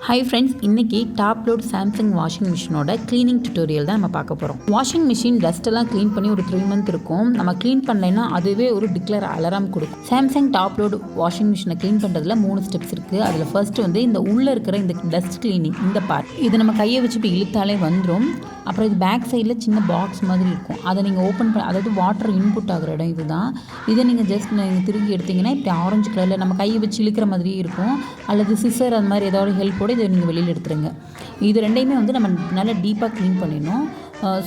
High friends, இன்றைக்கி top load Samsung washing மிஷினோட cleaning tutorial தான் நம்ம பார்க்க போகிறோம். வாஷிங் மிஷின் டஸ்ட்டெல்லாம் க்ளீன் பண்ணி ஒரு 3 மந்த் இருக்கும். நம்ம க்ளீன் பண்ணலைன்னா அதுவே ஒரு டிக்ளேர் அலாரம் கொடுக்கும். சாம்சங் டாப் லோட் வாஷிங் மிஷினை க்ளீன் பண்ணுறதுல 3 ஸ்டெப்ஸ் இருக்குது. அதில் ஃபர்ஸ்ட்டு வந்து இந்த உள்ளே இருக்கிற இந்த டஸ்ட் க்ளீனிங், இந்த பார்ட் இது நம்ம கையை வச்சு இப்போ இழுத்தாலே வந்துடும். அப்புறம் இது பேக் சைடில் சின்ன பாக்ஸ் மாதிரி இருக்கும். அதை நீங்கள் ஓப்பன் பண்ண, அதாவது வாட்டர் இன்புட் ஆகிற இடம் இதுதான். இதை நீங்கள் ஜஸ்ட் நீங்கள் திரும்பி எடுத்திங்கன்னா இப்படி ஆரஞ்சு கலரில் நம்ம கையை வச்சு இழுக்கிற மாதிரியே இருக்கும். அல்லது சிசர் அது மாதிரி ஏதாவது ஹெல்ப்போடு இதை நீங்கள் வெளியில் எடுத்துருங்க. இது ரெண்டையுமே வந்து நம்ம நல்லா டீப்பாக க்ளீன் பண்ணிடணும்.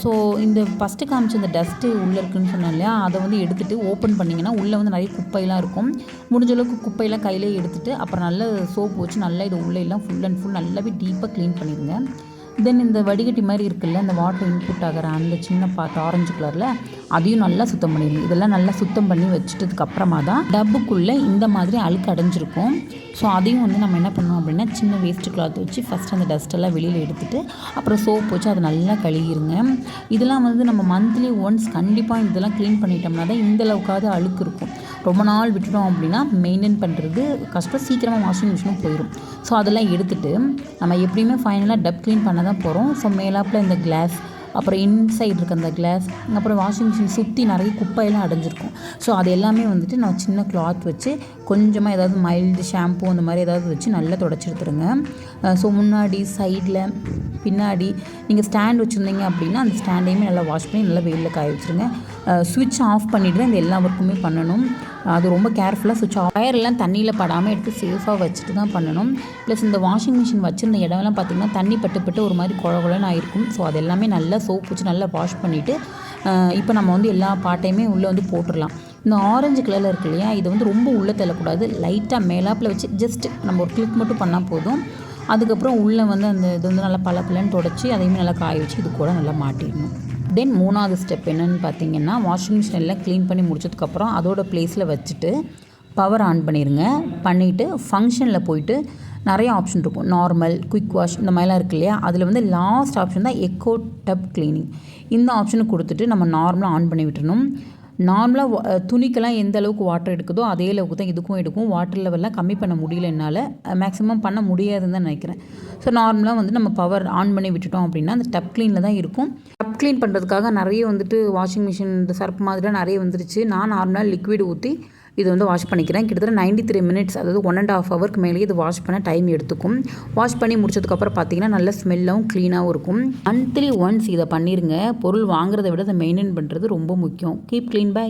ஸோ இந்த ஃபஸ்ட்டு காமிச்ச இந்த டஸ்ட்டு உள்ளே இருக்குதுன்னு சொன்னேன் இல்லையா, அதை வந்து எடுத்துகிட்டு ஓப்பன் பண்ணிங்கன்னா உள்ளே வந்து நிறைய குப்பையெல்லாம் இருக்கும். முடிஞ்ச அளவுக்கு குப்பையெல்லாம் கையிலே எடுத்துகிட்டு அப்புறம் நல்ல சோப்பு வச்சு நல்லா இது உள்ளே எல்லாம் ஃபுல் அண்ட் ஃபுல் நல்லாவே டீப்பாக க்ளீன் பண்ணிடுங்க. தென் இந்த வடிகட்டி மாதிரி இருக்குல்ல, இந்த வாட்டர் இன்புட் ஆகிற அந்த சின்ன பார்ட் ஆரஞ்சு கலரில், அதையும் நல்லா சுத்தம் பண்ணிடுங்க. இதெல்லாம் நல்லா சுத்தம் பண்ணி வச்சுட்டதுக்கப்புறமா தான் டப்புக்குள்ளே இந்த மாதிரி அழுக்கு அடைஞ்சிருக்கும். ஸோ அதையும் வந்து நம்ம என்ன பண்ணோம் அப்படின்னா, சின்ன வேஸ்ட்டு கிளாத் வச்சு ஃபஸ்ட் அந்த டஸ்ட்டெல்லாம் வெளியில் எடுத்துகிட்டு அப்புறம் சோப் வச்சு அதை நல்லா கழுவிடுங்க. இதெல்லாம் வந்து நம்ம மந்த்லி ஒன்ஸ் கண்டிப்பாக இதெல்லாம் க்ளீன் பண்ணிட்டோம்னா தான் இந்த அளவுக்காவது அழுக்கு இருக்கும். ரொம்ப நாள் விட்டுட்டோம் அப்படின்னா மெயின்டைன் பண்ணுறது கஷ்டம், சீக்கிரமாக வாஷிங் மிஷினும் போயிடும். ஸோ அதெல்லாம் எடுத்துகிட்டு நம்ம எப்படியுமே ஃபைனலாக டப் க்ளீன் பண்ண தான் போகிறோம். ஸோ மேலாப்பில் இந்த கிளாஸ், அப்புறம் இன்சைடு இருக்க அந்த கிளாஸ், அப்புறம் வாஷிங் மிஷின் சுற்றி நிறைய குப்பையெல்லாம் அடைஞ்சிருக்கும். ஸோ அது எல்லாமே வந்துட்டு நான் சின்ன கிளாத் வச்சு கொஞ்சமாக ஏதாவது மைல்டு ஷாம்பு அந்த மாதிரி ஏதாவது வச்சு நல்லா தொடச்சி எடுத்துருங்க. ஸோ முன்னாடி, சைடில், பின்னாடி நீங்கள் ஸ்டாண்ட் வச்சுருந்தீங்க அப்படின்னா அந்த ஸ்டாண்டையுமே நல்லா வாஷ் பண்ணி நல்லா வெயிலில் காய வச்சுருங்க. ஸ்விட்ச் ஆஃப் பண்ணிவிட்டு தான் இந்த எல்லா ஒர்க்குமே பண்ணணும். அது ரொம்ப கேர்ஃபுல்லாக ஸ்விட்ச் ஒயர்லாம் தண்ணியில் படாமல் எடுத்து சேஃபாக வச்சுட்டு தான் பண்ணணும். ப்ளஸ் இந்த வாஷிங் மிஷின் வச்சுருந்த இடம்லாம் பார்த்திங்கன்னா தண்ணி பட்டு ஒரு மாதிரி குழகுலன்னு ஆகிருக்கும். ஸோ அது எல்லாமே நல்லா சோப் வச்சு நல்லா வாஷ் பண்ணிவிட்டு இப்போ நம்ம வந்து எல்லா பாட்டையுமே உள்ளே வந்து போட்டுடலாம். இந்த ஆரஞ்சு கலரில் இருக்கு இல்லையா, இதை வந்து ரொம்ப உள்ளே தள்ளக்கூடாது. லைட்டாக மேலாப்பில் வச்சு ஜஸ்ட் நம்ம ஒரு கிளிக் மட்டும் பண்ணால் போதும். அதுக்கப்புறம் உள்ளே வந்து அந்த இது வந்து நல்லா பலன்னு தொடச்சி அதையுமே நல்லா காய வச்சு இது கூட நல்லா மாட்டிடணும். தென் 3வது ஸ்டெப் என்னென்னு பார்த்தீங்கன்னா, வாஷிங் மிஷின் எல்லாம் க்ளீன் பண்ணி முடிச்சதுக்கப்புறம் அதோட ப்ளேஸில் வச்சுட்டு பவர் ஆன் பண்ணிடுங்க. பண்ணிவிட்டு ஃபங்க்ஷனில் போயிட்டு நிறைய ஆப்ஷன் இருக்கும். நார்மல், குயிக் வாஷ் இந்த மாதிரிலாம் இருக்குது இல்லையா, அதில் வந்து லாஸ்ட் ஆப்ஷன் தான் எக்கோ டப் க்ளீனிங். இந்த ஆப்ஷனை கொடுத்துட்டு நம்ம நார்மலாக ஆன் பண்ணி விட்டுறணும். நார்மலாக துணிக்கெல்லாம் எந்த அளவுக்கு வாட்டர் எடுக்குதோ அதே அளவுக்கு தான் இதுக்கும் எடுக்கும். வாட்டர் லெவல்லாம் கம்மி பண்ண முடியல என்னால், மேக்ஸிமம் பண்ண முடியாதுன்னு தான் நினைக்கிறேன். ஸோ நார்மலாக வந்து நம்ம பவர் ஆன் பண்ணி விட்டுட்டோம் அப்படின்னா அந்த டப் க்ளீனில் தான் இருக்கும். டப் க்ளீன் பண்ணுறதுக்காக நிறைய வந்துட்டு வாஷிங் மிஷின் இந்த சர்ப் மாதிரிலாம் நிறைய வந்துருச்சு. நான் நார்மலாக லிக்விட் ஊற்றி இது வந்து வாஷ் பண்ணிக்கிறேன். கிட்டத்தட்ட 93 மினிட்ஸ், அதாவது 1.5 ஹவருக்கு மேலேயே இது வாஷ் பண்ண டைம் எடுத்துக்கும். வாஷ் பண்ணி முடிச்சதுக்கப்புறம் பார்த்தீங்கன்னா நல்ல ஸ்மெல்லாகவும் க்ளீனாகவும் இருக்கும். மந்த்லி ஒன்ஸ் இதை பண்ணிடுங்க. பொருள் வாங்குறதை விட அதை மெயின்டைன் பண்ணுறது ரொம்ப முக்கியம். Keep clean. பை.